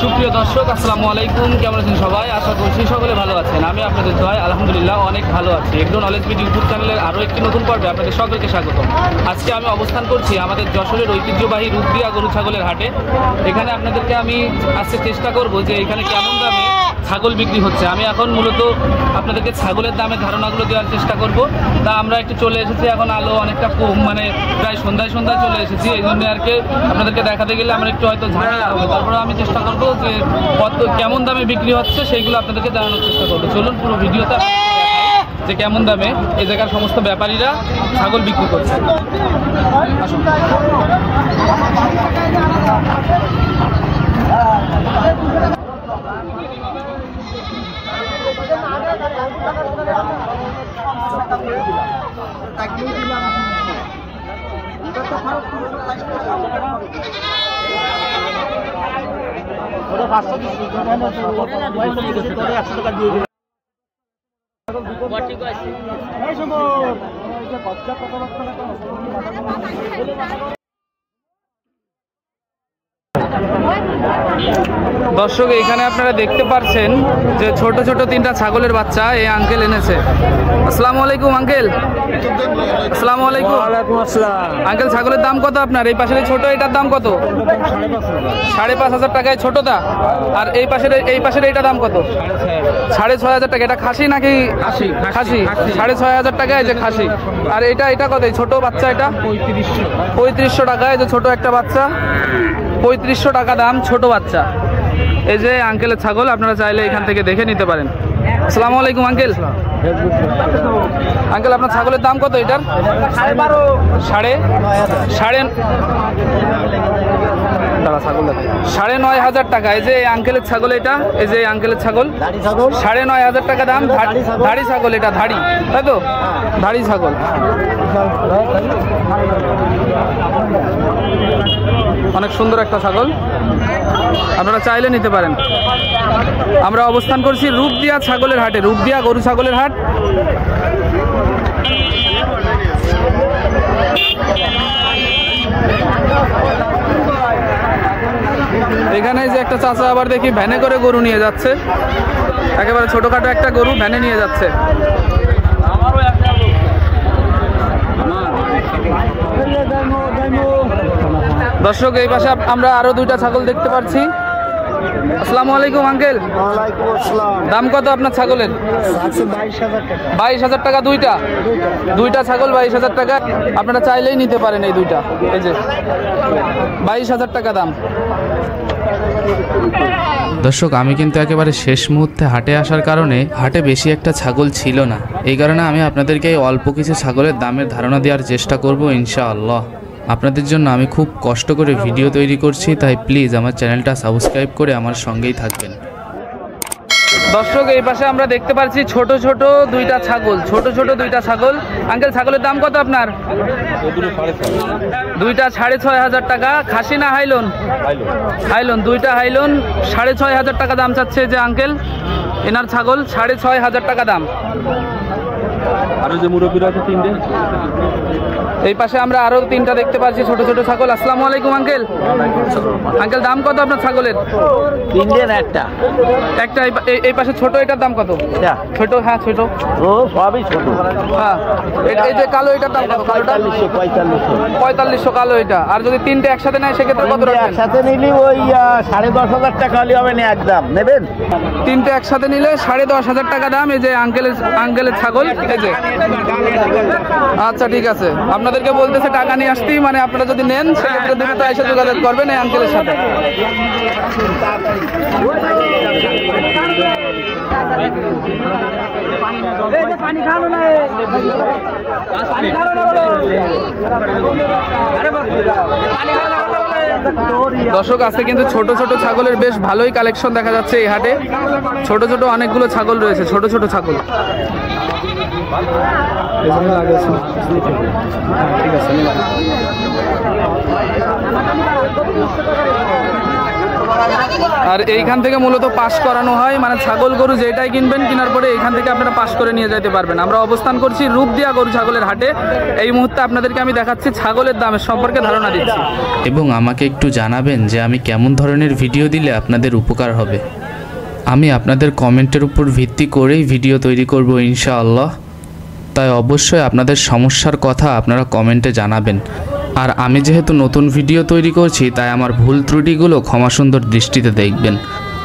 সুপ্রিয় দর্শক, আসসালামু আলাইকুম। কেমন আছেন সবাই? আশা করছি সকলে ভালো আছেন। আমি আপনাদের দোয়ায় আলহামদুলিল্লাহ অনেক ভালো আছি। এগ্রো নলেজ ভিডিও ইউটিউব চ্যানেলের আরও একটি নতুন পর্বে আপনাদের সকলকে স্বাগত। আজকে আমি অবস্থান করছি আমাদের যশোরের ঐতিহ্যবাহী রূপদিয়া গরু ছাগলের হাটে। এখানে আপনাদেরকে আমি আজকে চেষ্টা করব যে এখানে কেমন দামে ছাগল বিক্রি হচ্ছে। আমি এখন মূলত আপনাদেরকে ছাগলের দামের ধারণাগুলো দেওয়ার চেষ্টা করব। তা আমরা একটু চলে এসেছি, এখন আলো অনেকটা কম, মানে প্রায় সন্ধ্যায় চলে এসেছি। এই জন্য আর কি আপনাদেরকে দেখাতে গেলে আমরা একটু হয়তো ঝামেলা হবে। তারপরে আমি চেষ্টা করব যে কেমন দামে বিক্রি হচ্ছে সেইগুলো আপনাদেরকে জানানোর চেষ্টা করবো। চলুন পুরো ভিডিওতে যে কেমন দামে এই জায়গার সমস্ত ব্যাপারীরা ছাগল বিক্রি করছে। আসুন। দর্শক, এখানে আপনারা দেখতে পাচ্ছেন যে ছোট ছোট তিনটা ছাগলের বাচ্চা এই আঙ্কেল এনেছে। আসসালামু আলাইকুম আঙ্কেল। আসসালামু আলাইকুম। ওয়ালাইকুম আসসালাম। আঙ্কেল, ছাগলের দাম কত আপনার? এই পাশের ছোট এটার দাম কত? 5,500 টাকায় ছোটটা। আর এই পাশের এইটা দাম কত? 6,500 টাকা। এটা খাসি নাকি? খাসি। 6,500 টাকায় যে খাসি। আর এটা কত? ছোট বাচ্চা এটা 3500 টাকায় যে ছোট একটা বাচ্চা। 3500 টাকা দাম ছোট বাচ্চা। এই যে আঙ্কেলের ছাগল, আপনারা চাইলে এখান থেকে দেখে নিতে পারেন। আসসালামু আলাইকুম আঙ্কেল। আঙ্কেল, আপনার ছাগলের দাম কত এটার? 9,500 টাকা। এই যে আঙ্কেলের ছাগল, এটা এই যে আঙ্কেলের ছাগল 9,500 টাকা দাম। ধাড়ি ছাগল, এটা ধাড়ি, তাই তো? ধাড়ি ছাগল। অনেক সুন্দর একটা ছাগল, আপনারা চাইলে নিতে পারেন। আমরা অবস্থান করছি রূপদিয়া ছাগলের হাটে, রূপদিয়া গরু ছাগলের হাট। এখানে যে একটা চাচা আবার দেখি ভ্যানে করে গরু নিয়ে যাচ্ছে, একেবারে ছোটখাটো একটা গরু ভ্যানে নিয়ে যাচ্ছে। দর্শক, এই পাশে আমরা আরো দুইটা ছাগল দেখতে পাচ্ছি। আসসালামু আলাইকুম আঙ্কেল। ওয়ালাইকুম আসসালাম। দাম কত আপনার ছাগলের? 22,000 টাকা দুইটা ছাগল 22,000 টাকা। আপনারা চাইলেই নিতে পারেন এই দুইটা। এই যে 22,000 টাকা দাম। দর্শক, আমি কিন্তু একেবারে শেষ মুহূর্তে হাটে আসার কারণে হাটে বেশি একটা ছাগল ছিল না। এই কারণে আমি আপনাদেরকে অল্প কিছু ছাগলের দামের ধারণা দেওয়ার চেষ্টা করব ইনশাআল্লাহ। আপনাদের জন্য আমি খুব কষ্ট করে ভিডিও তৈরি করছি, তাই প্লিজ আমার চ্যানেলটা সাবস্ক্রাইব করে আমার সঙ্গেই থাকবেন। দর্শক, এই পাশে আমরা দেখতে পাচ্ছি ছোট ছোট দুইটা ছাগল। আঙ্কেল, ছাগলের দাম কত আপনার? দুইটা 6,500 টাকা। খাসি না হাইলন? দুইটা হাইলন। 6,500 টাকা দাম চাচ্ছে যে আঙ্কেল এনার ছাগল। 6,500 টাকা দাম। আরো যে মুরব্বীরা আছে তিনটে। এই পাশে আমরা আরো তিনটা দেখতে পাচ্ছি ছোট ছোট ছাগল। আসসালামু আলাইকুম আঙ্কেল। আঙ্কেল, দাম কত আপনার ছাগলের? একটা। এই পাশে ছোট, এটার দাম কত? ছোট, হ্যাঁ ছোট। ও সবই ছোট। হ্যাঁ, এই যে কালো, এটার দাম কত? 4500 কালো এটা। আর যদি তিনটে একসাথে নেয় সেক্ষেত্রে কত? একসাথে নিলে ওই 10,500 টাকা হলে হবে না, একদম নেবেন। তিনটে একসাথে নিলে 10,500 টাকা দাম। এই যে আঙ্কেলের ছাগল। এই যে আচ্ছা, ঠিক আছে। আপনাদেরকে বলতেছে টাকা নিয়ে আসতেই, মানে আপনারা যদি নেন সেক্ষেত্রে দ্রুত এসে যোগাযোগ করবেন এই আঙ্কেলের সাথে। দর্শক, আজকে কিন্তু ছোট ছোট ছাগলের বেশ ভালোই কালেকশন দেখা যাচ্ছে এই হাটে। ছোট ছোট অনেকগুলো ছাগল রয়েছে, ছোট ছোট ছাগল। ঠিক আছে। আর এইখান থেকে মূলত পাস করানো হয়, মানে ছাগল গরু যেটাই কিনবেন কেনার পরে এইখান থেকে আপনারা পাস করে নিয়ে যেতে পারবেন। আমরা অবস্থান করছি রূপদিয়া গরু ছাগলের হাটে। এই মুহূর্তে আপনাদেরকে আমি দেখাচ্ছি ছাগলের দামের সম্পর্কে ধারণা দিচ্ছি। এবং আমাকে একটু জানাবেন যে আমি কেমন ধরনের ভিডিও দিলে আপনাদের উপকার হবে। আমি আপনাদের কমেন্টের উপর ভিত্তি করেই ভিডিও তৈরি করব ইনশাআল্লাহ। তাই অবশ্যই আপনাদের সমস্যার কথা আপনারা কমেন্টে জানাবেন। আর আমি যেহেতু নতুন ভিডিও তৈরি করছি তাই আমার ভুল ত্রুটিগুলো ক্ষমা সুন্দর দৃষ্টিতে দেখবেন।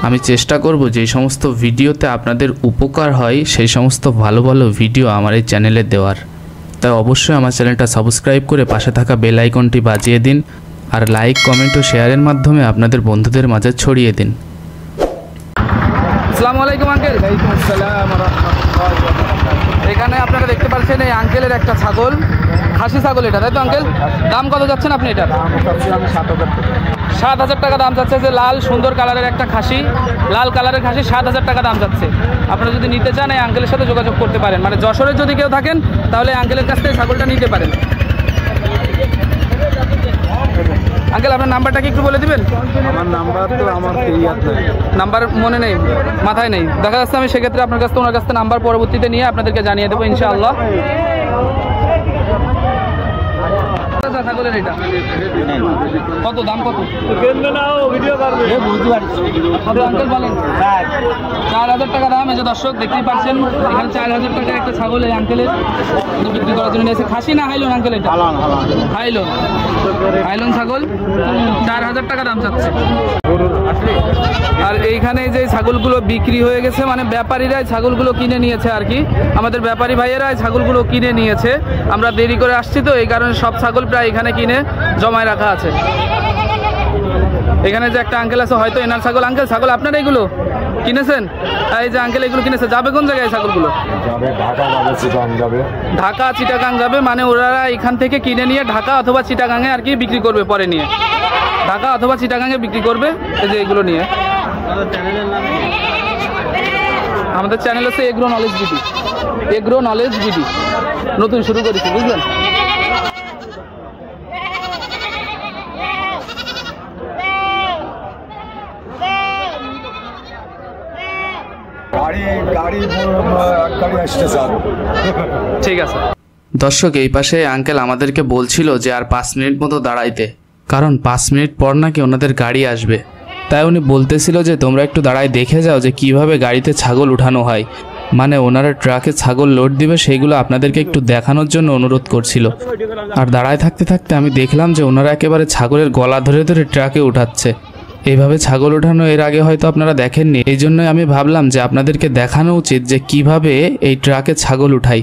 আমি চেষ্টা করব যেই সমস্ত ভিডিওতে আপনাদের উপকার হয় সেই সমস্ত ভালো ভালো ভিডিও আমার এই চ্যানেলে দেওয়ার। তাই অবশ্যই আমার চ্যানেলটা সাবস্ক্রাইব করে পাশে থাকা বেল আইকনটি বাজিয়ে দিন, আর লাইক, কমেন্ট ও শেয়ারের মাধ্যমে আপনাদের বন্ধুদের মাঝে ছড়িয়ে দিন। আসসালামু আলাইকুম আঙ্কেল। এখানে আপনারা দেখতে পাচ্ছেন এই আঙ্কেলের একটা ছাগল, খাসি ছাগল এটা, তাই তো আঙ্কেল? দাম কত যাচ্ছেন আপনি এটা? 7,000 টাকা দাম যাচ্ছে। যে লাল সুন্দর কালারের একটা খাসি, লাল কালারের খাসি 7,000 টাকা দাম যাচ্ছে। আপনারা যদি নিতে চান এই আঙ্কেলের সাথে যোগাযোগ করতে পারেন, মানে যশোরে যদি কেউ থাকেন তাহলে আঙ্কেলের কাছ থেকে ছাগলটা নিতে পারেন। আঙ্কেল আপনার নাম্বারটা কি একটু বলে দিবেন? আমার নাম্বার তো আমার নাম্বার মনে নেই, মাথায় নেই। দেখা যাচ্ছে আমি সেক্ষেত্রে আপনার কাছ থেকে ওনার কাছ থেকে নাম্বার পরবর্তীতে নিয়ে আপনাদেরকে জানিয়ে দেবো ইনশাআল্লাহ। ছাগলের এটা কত দাম? কত আঙ্কেল বলেন? 4,000 টাকা দাম। এই যে দর্শক দেখতেই পাচ্ছেন এখানে 4,000 টাকার একটা ছাগল এই আঙ্কেলের বিক্রি করার জন্য নিয়েছে। খাসি না হাইলন আঙ্কেল? এটা হাইলন, হাইলন ছাগল 4,000 টাকা দাম চাচ্ছে। আর এইখানে যে ছাগলগুলো বিক্রি হয়ে গেছে, মানে ব্যাপারীরাই ছাগলগুলো কিনে নিয়েছে আর কি, আমাদের ব্যাপারী ভাইয়েরাই ছাগলগুলো কিনে নিয়েছে। আমরা দেরি করে আসছি তো এই কারণে সব ছাগল প্রায় এখানে কিনে জমায় রাখা আছে। এখানে যে একটা আঙ্কেল আছে হয়তো এনার ছাগল। আঙ্কেল ছাগল আপনার এইগুলো কিনেছেন? এই যে আঙ্কেল এগুলো কিনেছে, যাবে কোন জায়গায় ছাগলগুলো? ঢাকা চিটাগাং যাবে, মানে ওরা এখান থেকে কিনে নিয়ে ঢাকা অথবা চিটাগাংয়ে আর কি বিক্রি করবে, পরে নিয়ে ঢাকা অথবা চিটাগাংয়ে বিক্রি করবে। এই যে এগুলো নিয়ে আমাদের চ্যানেল হচ্ছে agro knowledge BD, agro knowledge BD নতুন শুরু করেছি, বুঝলেন? ঠিক আছে দর্শক, এই পাশে আঙ্কেল আমাদেরকে বলছিল যে আর 5 মিনিট মতো দাঁড়াইতে, কারণ 5 মিনিট পর নাকি ওনাদের গাড়ি আসবে। তাই উনি বলতেছিল যে তোমরা একটু দাঁড়ায় দেখে যাও যে কিভাবে গাড়িতে ছাগল উঠানো হয়, মানে ওনারা ট্রাকে ছাগল লোড দিবে সেইগুলো আপনাদেরকে একটু দেখানোর জন্য অনুরোধ করছিল। আর দাঁড়ায় থাকতে থাকতে আমি দেখলাম যে ওনারা একেবারে ছাগলের গলা ধরে ধরে ট্রাকে উঠাচ্ছে। এইভাবে ছাগল ওঠানো এর আগে হয়তো আপনারা দেখেননি, এই জন্যই আমি ভাবলাম যে আপনাদেরকে দেখানো উচিত যে কিভাবে এই ট্রাকে ছাগল উঠাই।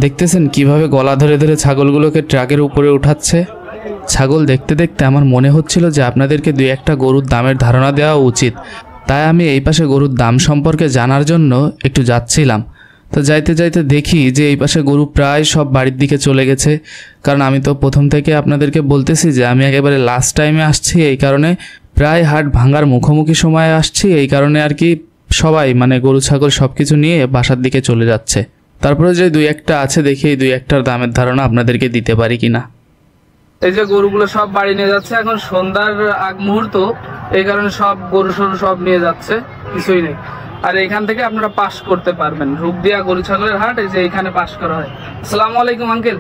দেখতেছেন কিভাবে গলা ধরে ধরে ছাগলগুলোকে ট্রাকের উপরে উঠাচ্ছে। ছাগল দেখতে দেখতে আমার মনে হচ্ছিল যে আপনাদেরকে 2-1টা গরুর দামের ধারণা দেওয়া উচিত। তাই আমি এই পাশে গরুর দাম সম্পর্কে জানার জন্য একটু যাচ্ছিলাম। তো যাইতে যাইতে দেখি যে এই পাশে গরু প্রায় সব বাড়ির দিকে চলে গেছে। কারণ আমি তো প্রথম থেকে আপনাদেরকে বলতেছি যে আমি একেবারে লাস্ট টাইমে আসছি, এই কারণে প্রায় হাট ভাঙার মুখোমুখি সময়ে আসছি, এই কারণে আর কি সবাই মানে গরু ছাগল সব কিছু নিয়ে বাসার দিকে চলে যাচ্ছে। তারপরে যে 2-1টা আছে দেখি এই 2-1টার দামের ধারণা আপনাদেরকে দিতে পারি কিনা। এই যে গরুগুলো সব বাড়ি নিয়ে যাচ্ছে, এখন সন্ধ্যার আগ মুহূর্ত, এই কারণে সব গরু সরু সব নিয়ে যাচ্ছে, কিছুই নেই। আর এখান থেকে আপনারা পাস করতে পারবেন, রূপদিয়া গরু ছাগলের হাট, এই যে এখানে পাস করা হয়। আসসালামু আলাইকুম আঙ্কেল।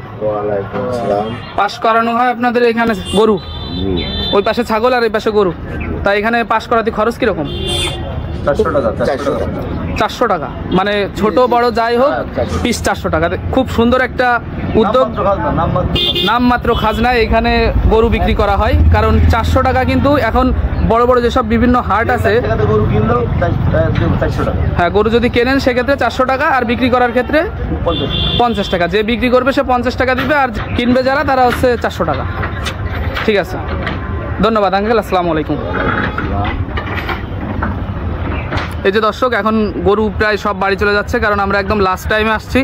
পাস করানো হয় আপনাদের এখানে গরু? ওই পাশে ছাগল আর এই পাশে গরু, তাই এখানে পাস করাতে খরচ কিরকম? 400 টাকা, মানে ছোট বড় যাই হোক পিস 400 টাকা। খুব সুন্দর একটা উদ্যোগ, নামমাত্র খাজনায় এখানে গরু বিক্রি করা হয়। কারণ 400 টাকা কিন্তু এখন বড় বড় যেসব বিভিন্ন হাট আছে, হ্যাঁ গরু যদি কেনেন সেক্ষেত্রে 400 টাকা, আর বিক্রি করার ক্ষেত্রে 50 টাকা। যে বিক্রি করবে সে 50 টাকা দিবে, আর কিনবে যারা তারা হচ্ছে 400 টাকা। ঠিক আছে, ধন্যবাদ আঙ্কেল, আসসালামু আলাইকুম। এই যে দর্শক, এখন গরু প্রায় সব বাড়ি চলে যাচ্ছে, কারণ আমরা একদম লাস্ট টাইমে আসছি।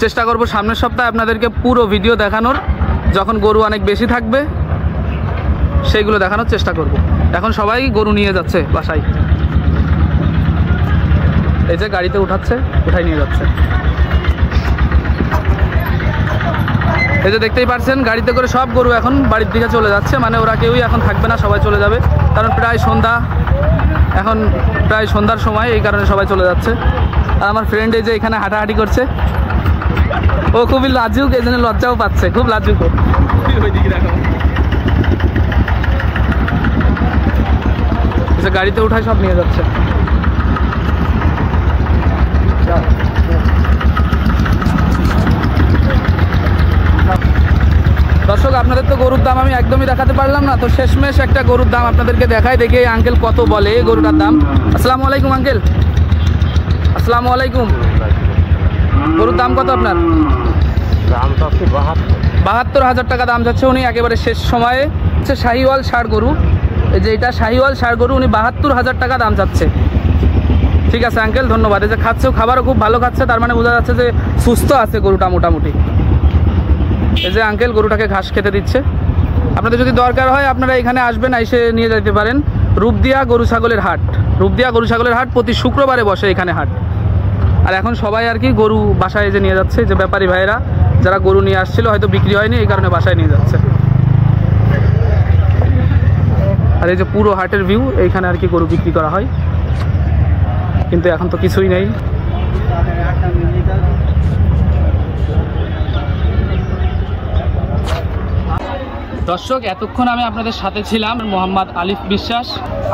চেষ্টা করব সামনের সপ্তাহে আপনাদেরকে পুরো ভিডিও দেখানোর, যখন গরু অনেক বেশি থাকবে সেইগুলো দেখানোর চেষ্টা করব। এখন সবাই গরু নিয়ে যাচ্ছে বাসায়, এই যে গাড়িতে উঠাচ্ছে, উঠাই নিয়ে যাচ্ছে। এই যে দেখতেই পাচ্ছেন গাড়িতে করে সব গরু এখন বাড়ির দিকে চলে যাচ্ছে, মানে ওরা কেউই এখন থাকবে না, সবাই চলে যাবে, কারণ প্রায় সন্ধ্যা এখন প্রায় সন্ধ্যার সময়, এই কারণে সবাই চলে যাচ্ছে। আর আমার ফ্রেন্ড এই যে এখানে হাঁটাহাঁটি করছে, ও খুবই লাজুক, এই জন্য লজ্জাও পাচ্ছে, খুব লাজুক। গাড়িতে উঠায় সব নিয়ে যাচ্ছে। দর্শক, আপনাদের তো গরুর দাম আমি একদমই দেখাতে পারলাম না, তো শেষমেশ একটা গরুর দাম আপনাদেরকে দেখাই, দেখি এই আঙ্কেল কত বলে এই গরুটার দাম। আসসালামু আলাইকুম আঙ্কেল। আসসালামু আলাইকুম। গরুর দাম কত আপনার? দাম তো ৭২,০০০ টাকা দাম যাচ্ছে উনি একেবারে শেষ সময়ে। হচ্ছে শাহিওয়াল ষাঁড় গরু, এই যে এটা শাহিওয়াল ষাঁড় গরু, উনি ৭২,০০০ টাকা দাম যাচ্ছে। ঠিক আছে আঙ্কেল, ধন্যবাদ। এই যে খাচ্ছেও, খাবারও খুব ভালো খাচ্ছে, তার মানে বোঝা যাচ্ছে যে সুস্থ আছে গরুটা মোটামুটি। এই যে আঙ্কেল গরুটাকে ঘাস খেতে দিচ্ছে। আপনাদের যদি দরকার হয় আপনারা এখানে আসবেন, এসে নিয়ে যেতে পারেন। রূপদিয়া গরু ছাগলের হাট, রূপদিয়া গরু ছাগলের হাট প্রতি শুক্রবারে বসে এখানে হাট। আর এখন সবাই আর কি গরু বাসায় যে নিয়ে যাচ্ছে, যে ব্যাপারী ভাইয়েরা যারা গরু নিয়ে আসছিল, হয়তো বিক্রি হয়নি এই কারণে বাসায় নিয়ে যাচ্ছে। আর এই যে পুরো হাটের ভিউ, এইখানে আর কি গরু বিক্রি করা হয়, কিন্তু এখন তো কিছুই নেই। দর্শক, এতক্ষণ আমি আপনাদের সাথে ছিলাম মোহাম্মদ আলিফ বিশ্বাস।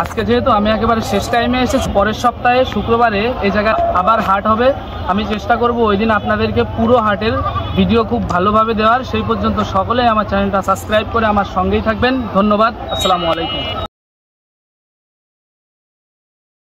আজকে যেহেতু আমি একেবারে শেষ টাইমে এসেছি, পরের সপ্তাহে শুক্রবারে এই জায়গায় আবার হাট হবে। আমি চেষ্টা করব ওই দিন আপনাদেরকে পুরো হাটের ভিডিও খুব ভালোভাবে দেওয়ার। সেই পর্যন্ত সকলে আমার চ্যানেলটা সাবস্ক্রাইব করে আমার সঙ্গেই থাকবেন। ধন্যবাদ। আসসালামু আলাইকুম।